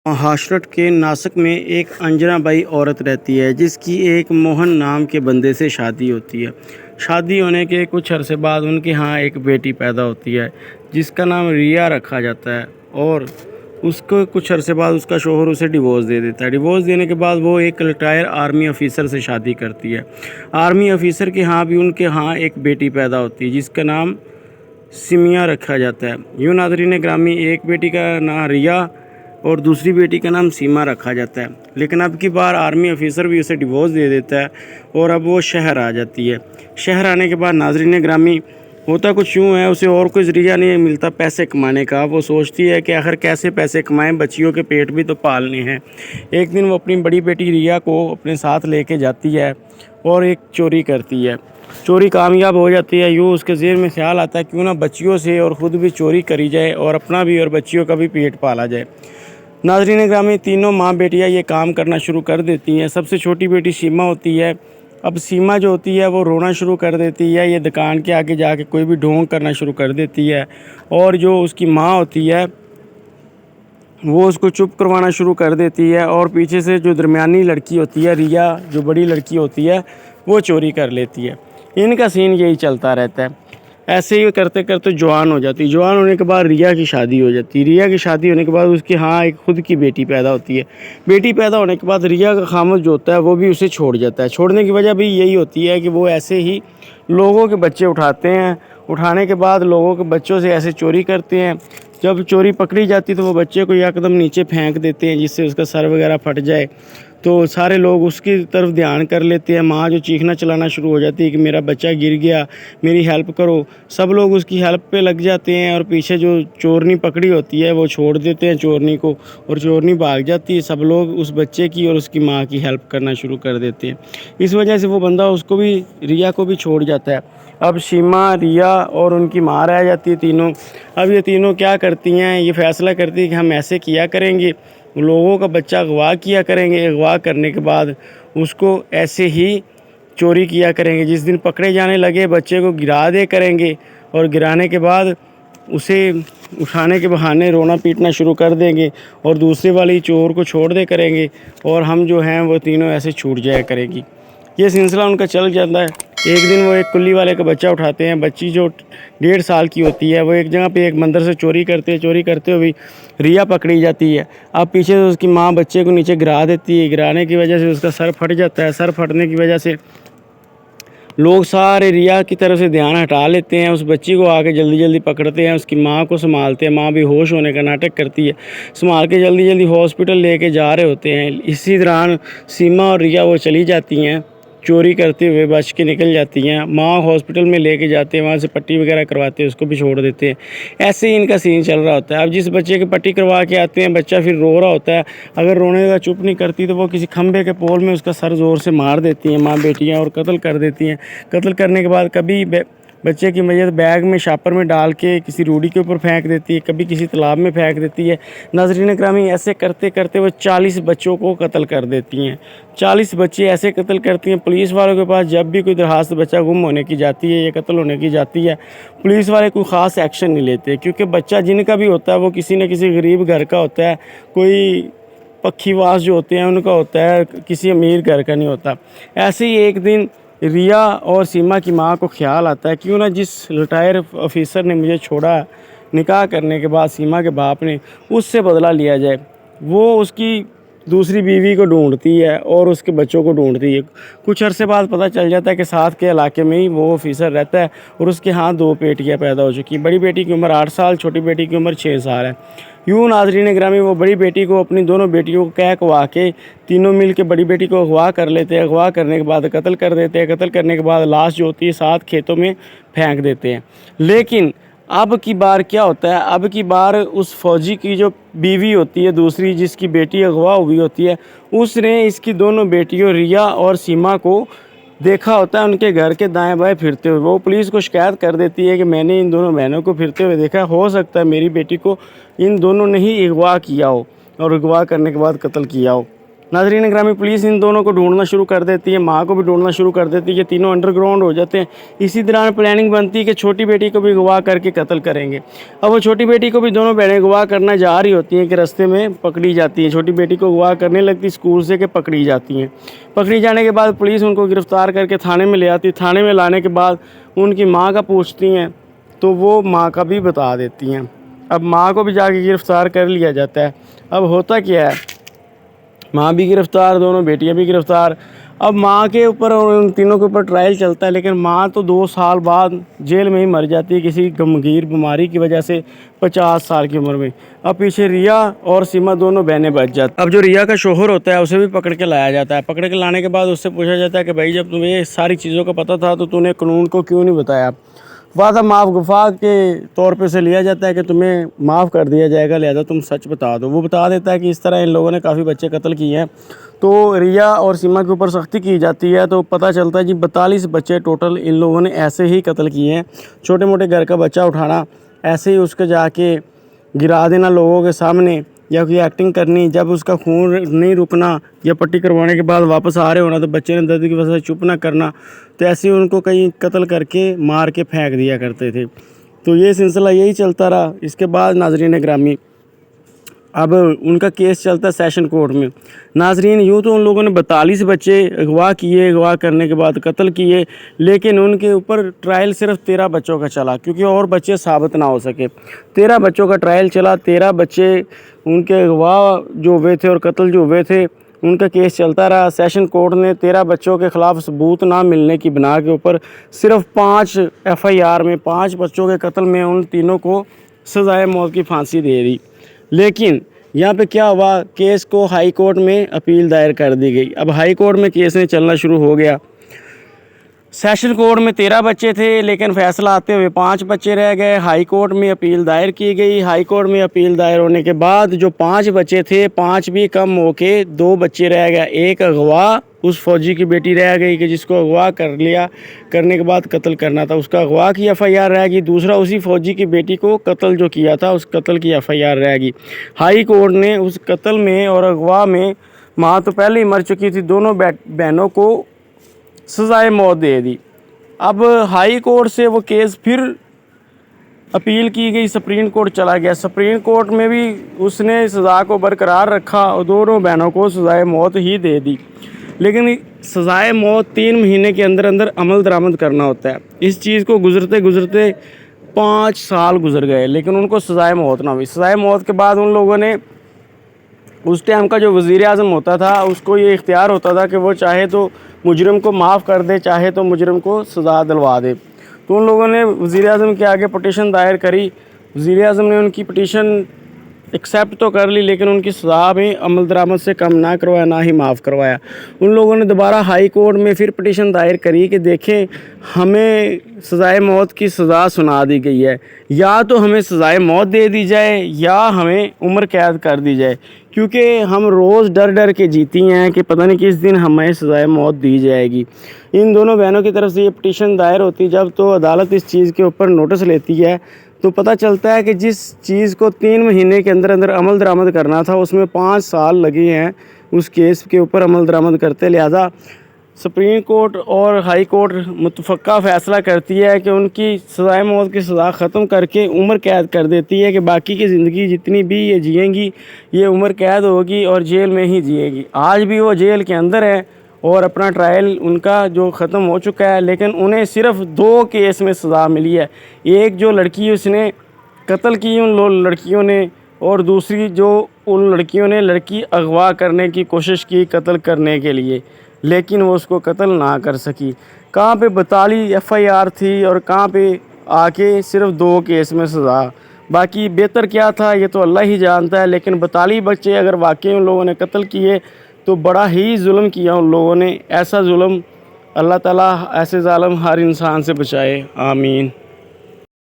महाराष्ट्र के नासिक में एक अंजना बाई औरत रहती है जिसकी एक मोहन नाम के बंदे से शादी होती है। शादी होने के कुछ अरसे बाद उनके यहाँ एक बेटी पैदा होती है जिसका नाम रिया रखा जाता है और उसको कुछ अरसे बाद उसका शौहर उसे डिवोर्स दे देता है। डिवोर्स देने के बाद वो एक रिटायर आर्मी ऑफिसर से शादी करती है। आर्मी ऑफिसर के यहाँ भी उनके यहाँ एक बेटी पैदा होती है जिसका नाम सिमिया रखा जाता है। यूँ नाज़रीन ग्रामी, एक बेटी का नाम रिया और दूसरी बेटी का नाम सीमा रखा जाता है। लेकिन अब की बार आर्मी ऑफिसर भी उसे डिवोर्स दे देता है और अब वो शहर आ जाती है। शहर आने के बाद नाज़रीन ग्रामी, होता कुछ यूँ है, उसे और कोई ज़रिया नहीं मिलता पैसे कमाने का। वो सोचती है कि आखिर कैसे पैसे कमाएं, बच्चियों के पेट भी तो पालने हैं। एक दिन वो अपनी बड़ी बेटी रिया को अपने साथ लेके जाती है और एक चोरी करती है। चोरी कामयाब हो जाती है। यूँ उसके ज़हन में ख्याल आता है क्यों ना बच्चियों से और ख़ुद भी चोरी करी जाए और अपना भी और बच्चियों का भी पेट पाला जाए। नाज़रीन ग्रामी, तीनों माँ बेटियाँ ये काम करना शुरू कर देती हैं। सबसे छोटी बेटी सीमा होती है। अब सीमा जो होती है वो रोना शुरू कर देती है। ये दुकान के आगे जाके कोई भी ढोंग करना शुरू कर देती है और जो उसकी माँ होती है वो उसको चुप करवाना शुरू कर देती है और पीछे से जो दरमियानी लड़की होती है रिया, जो बड़ी लड़की होती है, वो चोरी कर लेती है। इनका सीन यही चलता रहता है। ऐसे ही करते करते जवान हो जाती है। जवान होने के बाद रिया की शादी हो जाती है। रिया की शादी होने के बाद उसके यहाँ एक खुद की बेटी पैदा होती है। बेटी पैदा होने के बाद रिया का खामद जो होता है वो भी उसे छोड़ जाता है। छोड़ने की वजह भी यही होती है कि वो ऐसे ही लोगों के बच्चे उठाते हैं। उठाने के बाद लोगों के बच्चों से ऐसे चोरी करते हैं। जब चोरी पकड़ी जाती तो वो बच्चे को एकदम नीचे फेंक देते हैं जिससे उसका सर वगैरह फट जाए। तो सारे लोग उसकी तरफ ध्यान कर लेते हैं। माँ जो चीखना चलाना शुरू हो जाती है कि मेरा बच्चा गिर गया, मेरी हेल्प करो। सब लोग उसकी हेल्प पे लग जाते हैं और पीछे जो चोरनी पकड़ी होती है वो छोड़ देते हैं चोरनी को और चोरनी भाग जाती है। सब लोग उस बच्चे की और उसकी माँ की हेल्प करना शुरू कर देते हैं। इस वजह से वो बंदा उसको भी, रिया को भी छोड़ जाता है। अब सीमा, रिया और उनकी माँ रह जाती है तीनों। अब ये तीनों क्या करती हैं, ये फ़ैसला करती है कि हम ऐसे किया करेंगे, लोगों का बच्चा अगवा किया करेंगे। अगवा करने के बाद उसको ऐसे ही चोरी किया करेंगे। जिस दिन पकड़े जाने लगे बच्चे को गिरा दे करेंगे और गिराने के बाद उसे उठाने के बहाने रोना पीटना शुरू कर देंगे और दूसरे वाली चोर को छोड़ दे करेंगे और हम जो हैं वो तीनों ऐसे छूट जाया करेंगी। ये सिलसिला उनका चल जाता है। एक दिन वो एक कुल्ली वाले का बच्चा उठाते हैं। बच्ची जो 1.5 साल की होती है वो एक जगह पे एक मंदिर से चोरी करते हैं। चोरी करते हुए रिया पकड़ी जाती है। अब पीछे से उसकी माँ बच्चे को नीचे गिरा देती है। गिराने की वजह से उसका सर फट जाता है। सर फटने की वजह से लोग सारे रिया की तरफ से ध्यान हटा लेते हैं। उस बच्ची को आके जल्दी जल्दी पकड़ते हैं, उसकी माँ को संभालते हैं। माँ भी होश होने का नाटक करती है। संभाल के जल्दी जल्दी हॉस्पिटल लेके जा रहे होते हैं। इसी दौरान सीमा और रिया वो चली जाती हैं, चोरी करते हुए बच के निकल जाती हैं। माँ हॉस्पिटल में लेके जाते हैं, वहाँ से पट्टी वगैरह करवाते हैं, उसको भी छोड़ देते हैं। ऐसे ही इनका सीन चल रहा होता है। अब जिस बच्चे की पट्टी करवा के आते हैं, बच्चा फिर रो रहा होता है। अगर रोने का चुप नहीं करती तो वो किसी खंभे के पोल में उसका सर ज़ोर से मार देती हैं माँ बेटियाँ और कत्ल कर देती हैं। कत्ल करने के बाद कभी बच्चे की मैयत बैग में शापर में डाल के किसी रूढ़ी के ऊपर फेंक देती है, कभी किसी तालाब में फेंक देती है। नाज़रीन ग्रामी, ऐसे करते करते वो 40 बच्चों को कत्ल कर देती हैं। 40 बच्चे ऐसे कत्ल करती हैं। पुलिस वालों के पास जब भी कोई दरखास्त बच्चा गुम होने की जाती है या कत्ल होने की जाती है, पुलिस वाले कोई ख़ास एक्शन नहीं लेते क्योंकि बच्चा जिनका भी होता है वो किसी न किसी गरीब घर का होता है। कोई पक्षीवास जो होते हैं उनका होता है, किसी अमीर घर का नहीं होता। ऐसे ही एक दिन रिया और सीमा की माँ को ख्याल आता है क्यों ना जिस रिटायर ऑफिसर ने मुझे छोड़ा निकाह करने के बाद सीमा के बाप ने, उससे बदला लिया जाए। वो उसकी दूसरी बीवी को ढूंढती है और उसके बच्चों को ढूंढती है। कुछ अरसे बाद पता चल जाता है कि साथ के इलाके में ही वो ऑफिसर रहता है और उसके यहाँ 2 बेटियाँ पैदा हो चुकी हैं। बड़ी बेटी की उम्र 8 साल, छोटी बेटी की उम्र 6 साल है। यूँ नाज़रीन ग्रामी, वो बड़ी बेटी को अपनी दोनों बेटियों को कहवा के तीनों मिल के बड़ी बेटी को अगवा कर लेते हैं। अगवा करने के बाद कत्ल कर देते हैं। कत्ल करने के बाद लाश जो होती है 7 खेतों में फेंक देते हैं। लेकिन अब की बार क्या होता है, अब की बार उस फौजी की जो बीवी होती है दूसरी, जिसकी बेटी अगवा हुई होती है, उसने इसकी दोनों बेटियों रिया और सीमा को देखा होता है उनके घर के दाएं बाएं फिरते हुए। वो पुलिस को शिकायत कर देती है कि मैंने इन दोनों बहनों को फिरते हुए देखा, हो सकता है मेरी बेटी को इन दोनों ने ही अगवा किया हो और अगवा करने के बाद कत्ल किया हो। नाज़रीन ग्रामी, पुलिस इन दोनों को ढूंढना शुरू कर देती है, माँ को भी ढूंढना शुरू कर देती है। ये तीनों अंडरग्राउंड हो जाते हैं। इसी दौरान प्लानिंग बनती है कि छोटी बेटी को भी अगवा करके कत्ल करेंगे। अब वो छोटी बेटी को भी दोनों बहनें अगवा करना जा रही होती हैं कि रास्ते में पकड़ी जाती हैं। छोटी बेटी को अगवा करने लगती स्कूल से कि पकड़ी जाती हैं। पकड़ी जाने के बाद पुलिस उनको गिरफ़्तार करके थाने में ले आती है। थाने में लाने के बाद उनकी माँ का पूछती हैं तो वो माँ का भी बता देती हैं। अब माँ को भी जाके गिरफ़्तार कर लिया जाता है। अब होता क्या है, माँ भी गिरफ़्तार, दोनों बेटियां भी गिरफ़्तार। अब माँ के ऊपर और उन तीनों के ऊपर ट्रायल चलता है, लेकिन माँ तो 2 साल बाद जेल में ही मर जाती है किसी गमगीर बीमारी की वजह से 50 साल की उम्र में। अब पीछे रिया और सीमा दोनों बहनें बच जाती। अब जो रिया का शोहर होता है उसे भी पकड़ के लाया जाता है। पकड़ के लाने के बाद उससे पूछा जाता है कि भाई जब तुम्हें सारी चीज़ों का पता था तो तूने कानून को क्यों नहीं बताया। वादा माफ़ गुफा के तौर पे से लिया जाता है कि तुम्हें माफ़ कर दिया जाएगा, लिहाजा तुम सच बता दो। वो बता देता है कि इस तरह इन लोगों ने काफ़ी बच्चे कत्ल किए हैं। तो रिया और सीमा के ऊपर सख्ती की जाती है। तो पता चलता है जी 42 बच्चे टोटल इन लोगों ने ऐसे ही कत्ल किए हैं। छोटे मोटे घर का बच्चा उठाना, ऐसे ही उसके जाके गिरा देना लोगों के सामने, या कोई एक्टिंग करनी, जब उसका खून नहीं रुकना या पट्टी करवाने के बाद वापस आ रहे होना तो बच्चे ने दर्द की वजह से चुप ना करना, तो ऐसे ही उनको कहीं कत्ल करके मार के फेंक दिया करते थे। तो ये सिलसिला यही चलता रहा। इसके बाद नाज़रीन ग्रामी, अब उनका केस चलता है सेशन कोर्ट में। नाज़रीन यूँ तो उन लोगों ने 42 बच्चे अगवा किए, अगवा करने के बाद कत्ल किए, लेकिन उनके ऊपर ट्रायल सिर्फ 13 बच्चों का चला, क्योंकि और बच्चे साबित ना हो सके। 13 बच्चों का ट्रायल चला। 13 बच्चे उनके अगवा जो हुए थे और कत्ल जो हुए थे उनका केस चलता रहा। सेशन कोर्ट ने 13 बच्चों के ख़िलाफ़ सबूत ना मिलने की बिना के ऊपर सिर्फ 5 FIR में 5 बच्चों के कत्ल में उन तीनों को सज़ाए मौत की फांसी दे दी। लेकिन यहाँ पे क्या हुआ, केस को हाई कोर्ट में अपील दायर कर दी गई। अब हाई कोर्ट में केस में चलना शुरू हो गया। सेशन कोर्ट में 13 बच्चे थे, लेकिन फैसला आते हुए 5 बच्चे रह गए। हाई कोर्ट में अपील दायर की गई। हाई कोर्ट में अपील दायर होने के बाद जो 5 बच्चे थे, 5 भी कम होके 2 बच्चे रह गए। एक अगवा उस फौजी की बेटी रह गई कि जिसको अगवा कर लिया, करने के बाद कत्ल करना था, उसका अगवा की FIR रह गई। दूसरा उसी फौजी की बेटी को कत्ल जो किया था उस कत्ल की FIR रह गई। हाई कोर्ट ने उस कत्ल में और अगवा में, माँ तो पहले ही मर चुकी थी, दोनों बहनों को सज़ाए मौत दे दी। अब हाई कोर्ट से वो केस फिर अपील की गई, सुप्रीम कोर्ट चला गया। सुप्रीम कोर्ट में भी उसने सज़ा को बरकरार रखा और दोनों बहनों को सज़ाए मौत ही दे दी। लेकिन सज़ाए मौत 3 महीने के अंदर अंदर अमल दरामद करना होता है। इस चीज़ को गुज़रते गुज़रते 5 साल गुजर गए, लेकिन उनको सज़ाए मौत ना हुई। सज़ाए मौत के बाद उन लोगों ने, उस टाइम का जो वज़ीर आज़म होता था उसको ये इख्तियार होता था कि वो चाहे तो मुजरिम को माफ़ कर दे, चाहे तो मुजरिम को सज़ा दिलवा दे। तो उन लोगों ने वज़ीर आज़म के आगे पटिशन दायर करी। वज़ीर आज़म ने उनकी पटिशन एक्सेप्ट तो कर ली, लेकिन उनकी सज़ा में अमल दरामद से कम ना करवाया, ना ही माफ़ करवाया। उन लोगों ने दोबारा हाई कोर्ट में फिर पटिशन दायर करी कि देखें, हमें सज़ाए मौत की सज़ा सुना दी गई है, या तो हमें सज़ाए मौत दे दी जाए या हमें उम्र कैद कर दी जाए, क्योंकि हम रोज़ डर डर के जीती हैं कि पता नहीं किस दिन हमें सज़ाए मौत दी जाएगी। इन दोनों बहनों की तरफ से ये पटिशन दायर होती। जब तो अदालत इस चीज़ के ऊपर नोटिस लेती है तो पता चलता है कि जिस चीज़ को 3 महीने के अंदर अंदर अमल दरामद करना था उसमें 5 साल लगे हैं उस केस के ऊपर अमल दरामद करते। लिहाजा सुप्रीम कोर्ट और हाई कोर्ट मुतफ़क्का फ़ैसला करती है कि उनकी सज़ाए मौत की सज़ा ख़त्म करके उम्र कैद कर देती है कि बाकी की ज़िंदगी जितनी भी ये जिएंगी ये उम्र कैद होगी और जेल में ही जिएगी। आज भी वो जेल के अंदर है और अपना ट्रायल उनका जो ख़त्म हो चुका है, लेकिन उन्हें सिर्फ़ 2 केस में सज़ा मिली है। एक जो लड़की उसने कत्ल की उन लड़कियों ने, और दूसरी जो उन लड़कियों ने लड़की अगवा करने की कोशिश की कत्ल करने के लिए, लेकिन वो उसको कत्ल ना कर सकी। कहाँ पे 42 FIR थी और कहाँ पे आके सिर्फ 2 केस में सज़ा। बाकी बेहतर क्या था ये तो अल्लाह ही जानता है, लेकिन 42 बच्चे अगर वाकई उन लोगों ने कत्ल किए तो बड़ा ही जुल्म किया उन लोगों ने। ऐसा जुल्म अल्लाह ताला ऐसे ज़ालिम हर इंसान से बचाए, आमीन।